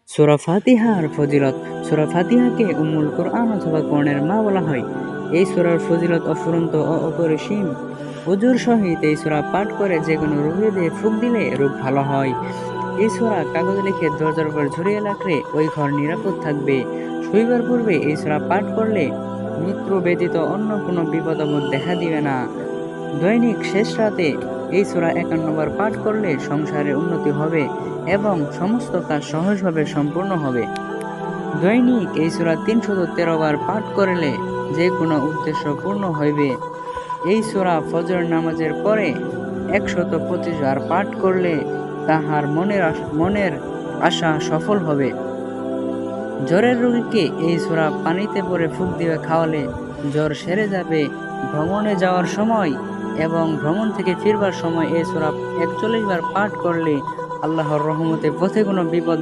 সূরা ফাতিহার ফজিলত। সূরা ফাতিহাকে উম্মুল কুরআন অথবা কোরআনের মা বলা হয়। এই সূরার ফজিলত অফুরন্ত ও অপরিসীম। ওযুর সহিত এই সূরা পাঠ করে যে কোনো রোগীদের ফুঁক দিলে রোগ ভালো হয়। এই সূরা কাগজে লিখে দরজার উপর ঝুলিয়ে রাখলে ওই ঘর নিরাপদ থাকবে। শোইবার পূর্বে এই সূরা পাঠ করলে মৃত্যু ব্যতীত অন্য কোনো বিপদ-আপদ দেখা দিবে না। দৈনিক শেষ রাতে এই সূরা ৫১ বার পাঠ করলে সংসারের উন্নতি হবে এবং সমস্ত কাজ সহজভাবে সম্পূর্ণ হবে। দৈনিক এই সূরা ৩১৩ বার পাঠ করলে যে কোনো উদ্দেশ্য পূর্ণ হইবে। এই সূরা ফজর নামাজের পরে ১২৫ বার পাঠ করলে তাহার মনের আশা সফল হবে। জ্বরের রোগীকে এই সূরা পানিতে পরে ফুঁক দিয়ে খাওয়ালে জ্বর সেরে যাবে। ভ্রমণে যাওয়ার সময় এবং ভ্রমণ থেকে ফিরবার সময় এই সূরা ৪১ বার পাঠ করলে আল্লাহর রহমতে পথে কোনো বিপদ